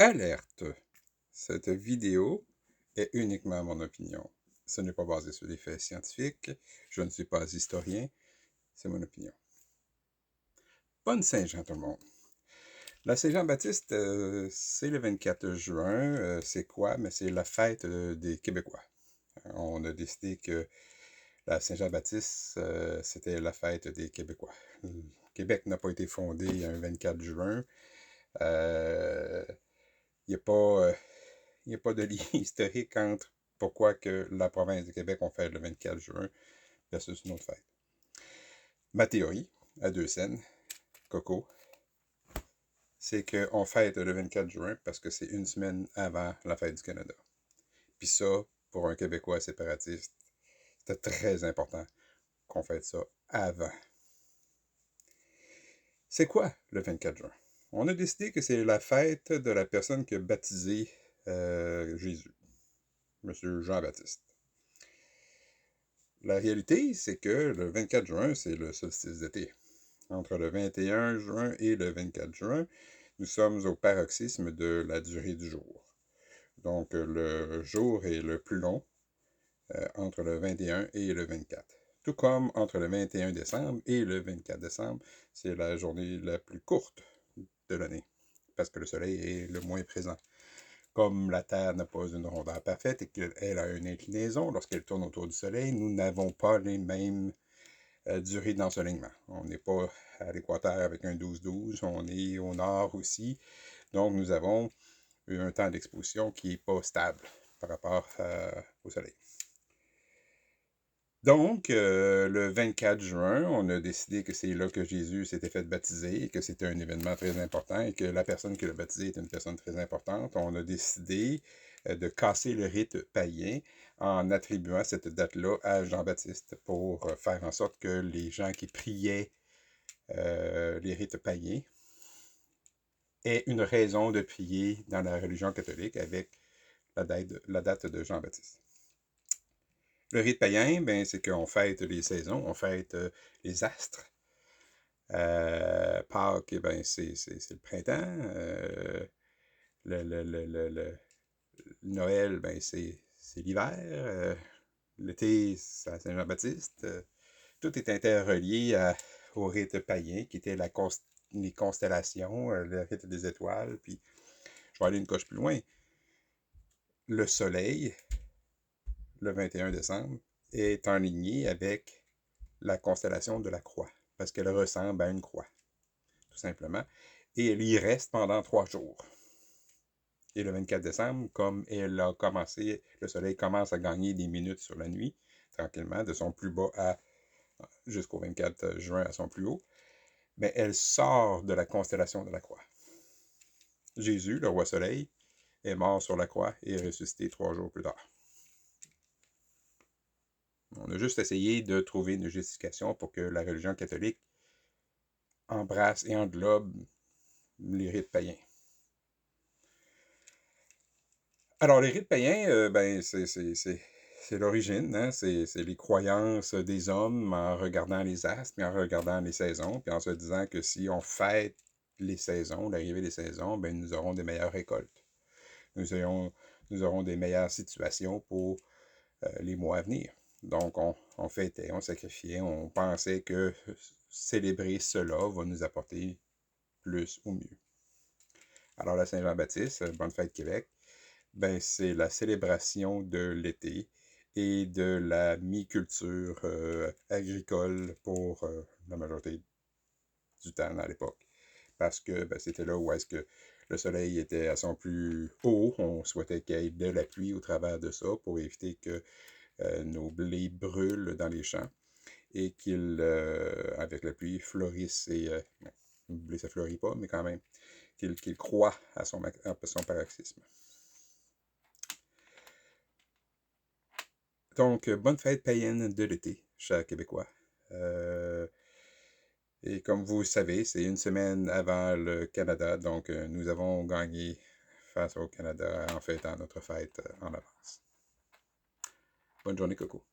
Alerte! Cette vidéo est uniquement mon opinion. Ce n'est pas basé sur des faits scientifiques. Je ne suis pas historien. C'est mon opinion. Bonne Saint-Jean tout le monde. La Saint-Jean-Baptiste, c'est le 24 juin. C'est quoi? Mais c'est la fête des Québécois. On a décidé que la Saint-Jean-Baptiste, c'était la fête des Québécois. Le Québec n'a pas été fondé un 24 juin. Il n'y a pas de lien historique entre pourquoi que la province du Québec on fête le 24 juin versus une autre fête. Ma théorie, à 2 cents, Coco, c'est qu'on fête le 24 juin parce que c'est une semaine avant la fête du Canada. Puis ça, pour un Québécois séparatiste, c'était très important qu'on fête ça avant. C'est quoi le 24 juin? On a décidé que c'est la fête de la personne qui a baptisé Jésus, M. Jean-Baptiste. La réalité, c'est que le 24 juin, c'est le solstice d'été. Entre le 21 juin et le 24 juin, nous sommes au paroxysme de la durée du jour. Donc, le jour est le plus long entre le 21 et le 24. Tout comme entre le 21 décembre et le 24 décembre, c'est la journée la plus courte de l'année, parce que le soleil est le moins présent. Comme la Terre n'a pas une rondeur parfaite et qu'elle a une inclinaison lorsqu'elle tourne autour du Soleil, nous n'avons pas les mêmes durées d'ensoleillement. On n'est pas à l'équateur avec un 12-12, on est au nord aussi. Donc, nous avons un temps d'exposition qui n'est pas stable par rapport au Soleil. Donc, le 24 juin, on a décidé que c'est là que Jésus s'était fait baptiser et que c'était un événement très important et que la personne qui l'a baptisé est une personne très importante. On a décidé de casser le rite païen en attribuant cette date-là à Jean-Baptiste pour faire en sorte que les gens qui priaient les rites païens aient une raison de prier dans la religion catholique avec la date de Jean-Baptiste. Le rite païen, ben, c'est qu'on fête les saisons, on fête les astres. Pâques, ben, c'est le printemps. Le Noël, ben, c'est l'hiver. L'été, c'est à Saint-Jean-Baptiste. Tout est interrelié au rite païen, qui était les constellations, le rite des étoiles. Puis, je vais aller une coche plus loin. Le soleil, le 21 décembre, est enligné avec la constellation de la croix, parce qu'elle ressemble à une croix, tout simplement. Et elle y reste pendant 3 jours. Et le 24 décembre, comme elle a commencé, le soleil commence à gagner des minutes sur la nuit, tranquillement, de son plus bas jusqu'au 24 juin à son plus haut, mais elle sort de la constellation de la croix. Jésus, le roi soleil, est mort sur la croix et est ressuscité 3 jours plus tard. On a juste essayé de trouver une justification pour que la religion catholique embrasse et englobe les rites païens. Alors, les rites païens, ben, c'est l'origine, hein? C'est les croyances des hommes en regardant les astres, puis en regardant les saisons, puis en se disant que si on fête les saisons, l'arrivée des saisons, ben, nous aurons des meilleures récoltes. Nous aurons des meilleures situations pour les mois à venir. Donc, on fêtait, on sacrifiait, on pensait que célébrer cela va nous apporter plus ou mieux. Alors, la Saint-Jean-Baptiste, bonne fête Québec, ben, c'est la célébration de l'été et de la mi-culture agricole pour la majorité du temps à l'époque. Parce que ben, c'était là où est-ce que le soleil était à son plus haut. On souhaitait qu'il y ait de la pluie au travers de ça pour éviter que nos blés brûlent dans les champs et qu'ils, avec la pluie, fleurissent et... bon, le blé, ça ne fleurit pas, mais quand même, qu'il croît à son paroxysme. Donc, bonne fête païenne de l'été, chers Québécois. Et comme vous le savez, c'est une semaine avant le Canada, donc nous avons gagné face au Canada en fêtant notre fête en avance. Bonne journée, Coco.